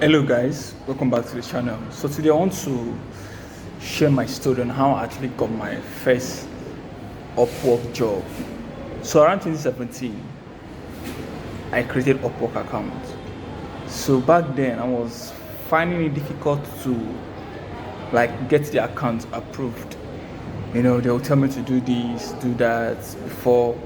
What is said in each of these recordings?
Hello guys, welcome back to the channel. So today I want to share my story on how I actually got my first Upwork job. So around 2017, I created Upwork account. So back then I was finding it difficult to get the account approved. They will tell me to do this, do that before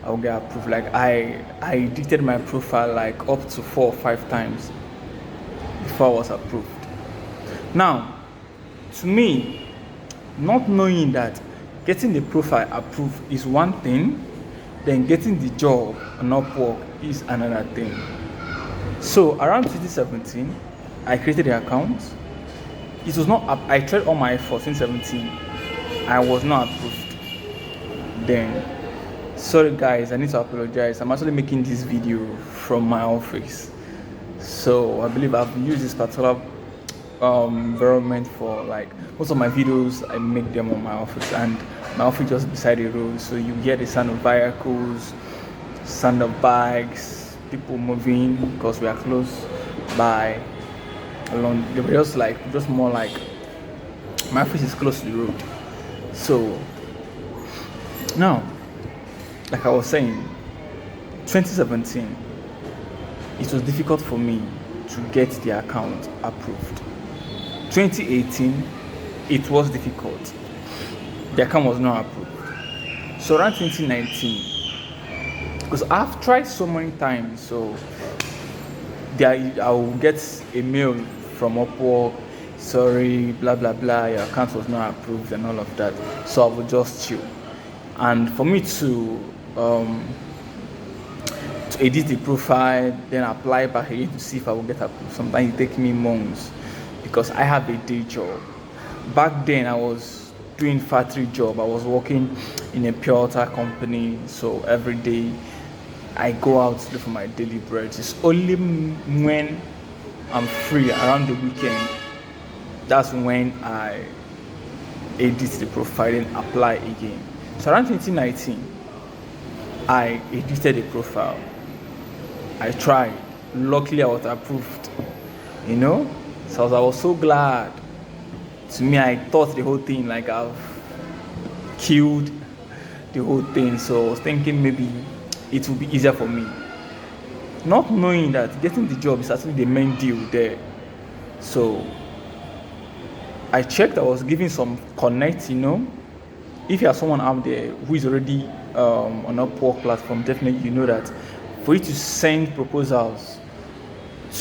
I'll get approved. I edited my profile up to 4 or 5 times before I was approved. Now, to me, not knowing that getting the profile approved is one thing, then getting the job on Upwork is another thing. So around 2017, I created the account. It was not. I tried all my efforts in 2017. I was not approved. Then, sorry guys, I need to apologize. I'm actually making this video from my office. So I believe I've used this particular environment for most of my videos. I make them on my office, and my office just beside the road, so you hear the sound of vehicles, sound of bikes, people moving because we are close by. Along, they were just more like my office is close to the road. So now, like I was saying, 2017, it was difficult for me to get the account approved. 2018, it was difficult. The account was not approved. So around 2019, because I've tried so many times, so I will get a mail from Upwork, sorry, blah blah blah, your account was not approved and all of that. So I would just chill. And for me to edit the profile, then apply back again to see if I will get approved. Sometimes it takes me months because I have a day job. Back then I was doing factory job. I was working in a pure water company, so every day I go out to look for my daily bread. It's only when I'm free around the weekend, that's when I edit the profile and apply again. So around 2019, I edited the profile. I tried. Luckily, I was approved. So I was so glad. To me, I thought the whole thing I've killed the whole thing. So I was thinking maybe it would be easier for me. Not knowing that getting the job is actually the main deal there. So I checked. I was giving some connect. If you are someone out there who is already on a Upwork platform, definitely you know that for you to send proposals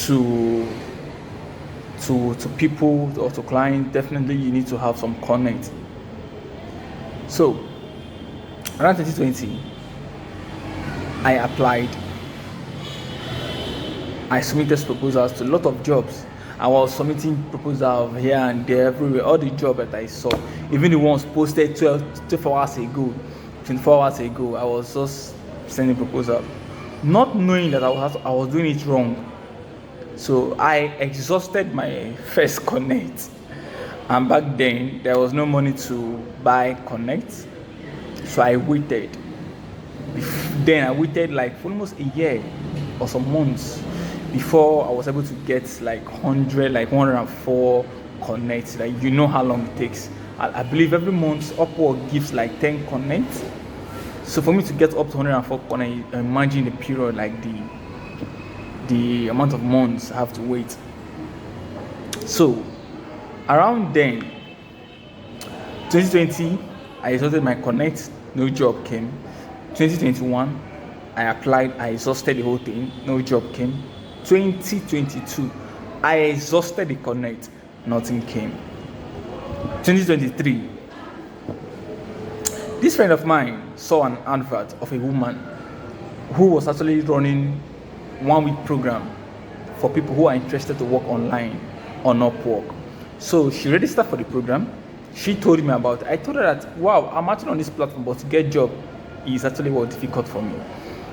to people or to clients, definitely you need to have some connect. So around 2020, I applied. I submitted proposals to a lot of jobs. I was submitting proposals here and there, everywhere. All the jobs that I saw, even the ones posted 12 hours ago, 24 hours ago, I was just sending proposals, not knowing that I was doing it wrong. So I exhausted my first connect, and back then there was no money to buy connect, so I waited. Then I waited for almost a year or some months before I was able to get 104 connects. You know how long it takes. I believe every month Upwork gives 10 connects. So for me to get up to 104 connects, imagine the period, the amount of months I have to wait. So around then, 2020, I exhausted my connects, no job came. 2021, I applied, I exhausted the whole thing, no job came. 2022, I exhausted the connect, nothing came. 2023, this friend of mine saw an advert of a woman who was actually running 1-week program for people who are interested to work online on Upwork. So she registered for the program. She told me about it. I told her that, wow, I'm actually on this platform, but to get job is actually difficult for me.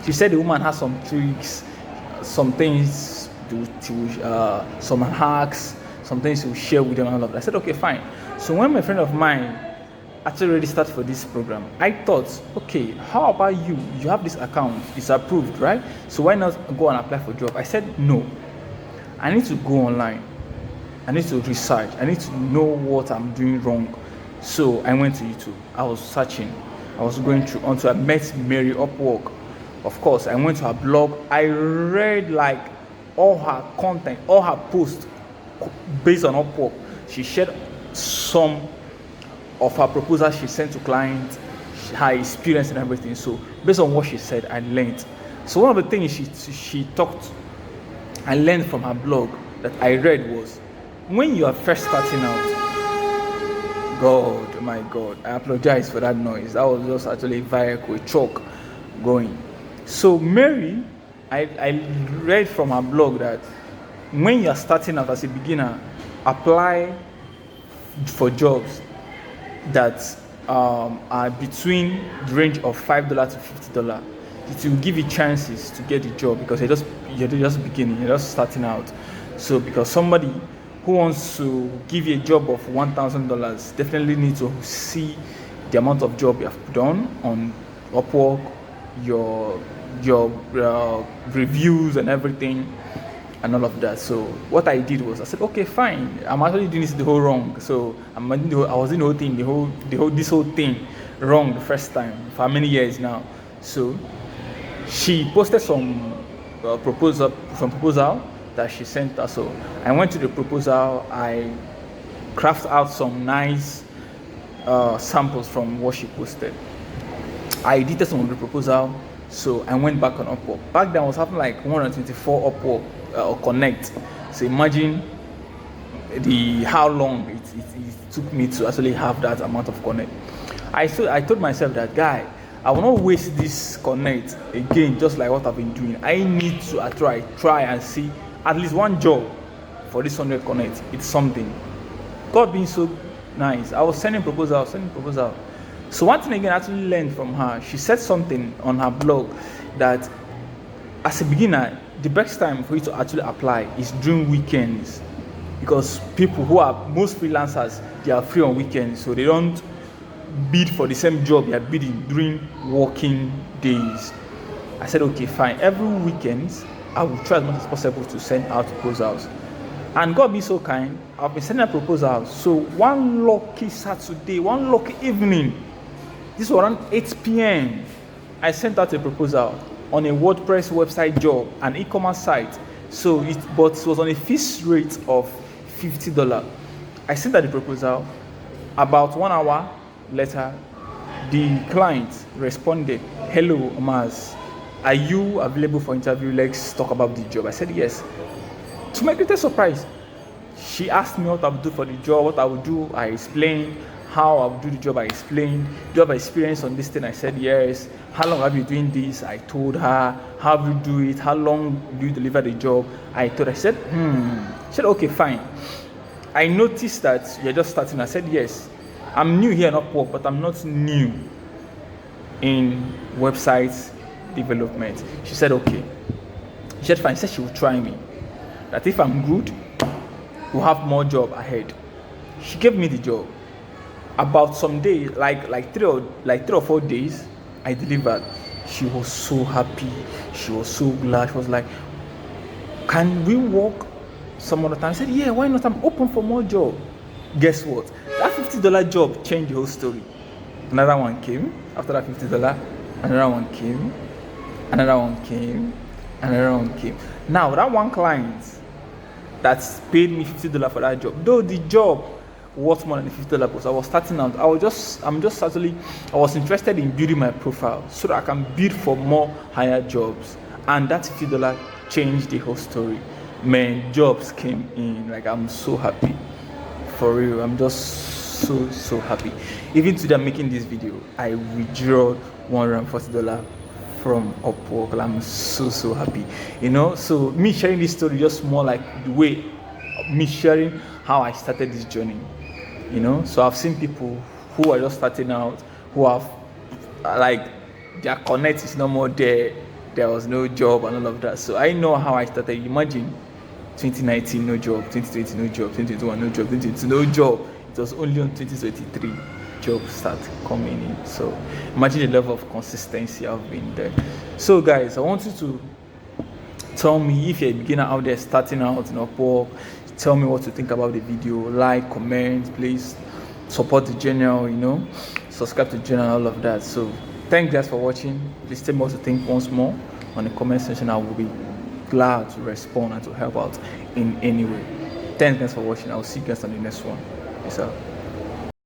She said the woman has some tricks, some things some hacks, some things to share with them and all of that. I said, okay, fine. So when my friend of mine actually registered for this program, I thought, okay, how about you? You have this account, it's approved, right? So why not go and apply for a job? I said no. I need to go online. I need to research. I need to know what I'm doing wrong. So I went to YouTube. I was searching. I was going through until I met Mary Upwork. Of course, I went to her blog. I read like all her content, all her posts based on Upwork. She shared some of her proposals she sent to clients, her experience and everything. So based on what she said, I learned. So one of the things she talked, I learned from her blog that I read was, when you are first starting out, God, my God, I apologize for that noise. That was just actually a vehicle, a truck going. So Mary, I read from her blog that when you are starting out as a beginner, apply for jobs that are between the range of $5 to $50. It will give you chances to get the job because you're just beginning, you're just starting out. So because somebody who wants to give you a job of $1,000 definitely needs to see the amount of job you have done on Upwork, your reviews and everything, and all of that. So what I did was I said, okay, fine. I'm actually doing this the whole wrong. So I was doing the whole thing, this whole thing wrong the first time for many years now. So she posted some proposal that she sent us. So I went to the proposal. I crafted out some nice samples from what she posted. I edited some of the proposal. So I went back on Upwork. Back then I was having like 124 Upwork connect. So imagine how long it took me to actually have that amount of connect. I told myself that, guy, I will not waste this connect again, just like what I've been doing. I need to try and see at least one job for this 100 connect. It's something. God being so nice, I was sending proposal. So one thing again I actually learned from her, she said something on her blog that as a beginner, the best time for you to actually apply is during weekends, because most freelancers, they are free on weekends, so they don't bid for the same job they are bidding during working days. I said, okay, fine. Every weekend, I will try as much as possible to send out proposals. And God be so kind, I've been sending out proposals. So one lucky Saturday, one lucky evening, this was around 8 p.m., I sent out a proposal on a WordPress website job, an e-commerce site. So it was on a fixed rate of $50. I sent out the proposal. About 1 hour later, the client responded, "Hello, Maz, are you available for interview? Let's talk about the job." I said yes. To my greatest surprise, she asked me what I would do for the job, what I would do. I explained how I would do the job. I explained, do you have experience on this thing? I said yes. How long have you been doing this? I told her. How do you do it? How long do you deliver the job? I told her. She said, She said, okay, fine. I noticed that you're just starting. I said yes. I'm new here in Upwork, but I'm not new in website development. She said okay. She said fine. She said she will try me. That if I'm good, we'll have more job ahead. She gave me the job. About some days, like 3 or 4 days, I delivered. She was so happy. She was so glad. She was like, "Can we work some other time?" I said, "Yeah, why not? I'm open for more job." Guess what? That $50 job changed the whole story. Another one came. After that $50, another one came. Another one came. Another one came. Now that one client that's paid me $50 for that job, though the job worth more than the $50, because I was starting out. I was interested in building my profile so that I can bid for more higher jobs. And that $50 changed the whole story. Man, jobs came in. Like, I'm so happy. For real, I'm just so happy. Even today I'm making this video, I withdrew $140 from Upwork. I'm so happy. So me sharing this story just more like the way me sharing how I started this journey. So I've seen people who are just starting out, who have like their connect is no more there was no job and all of that. So I know how I started. Imagine 2019 no job, 2020 no job, 2021 no job, 2022 no job. It was only on 2023 jobs start coming in. So imagine the level of consistency I've been there. So guys, I want you to Tell me if you're a beginner out there starting out in Upwork. Tell me what you think about the video. Like, comment, please support the channel, subscribe to the channel, all of that. So thank you guys for watching. Please tell me what to think once more on the comment section. I will be glad to respond and to help out in any way. Thanks guys for watching. I'll see you guys on the next one. Peace out.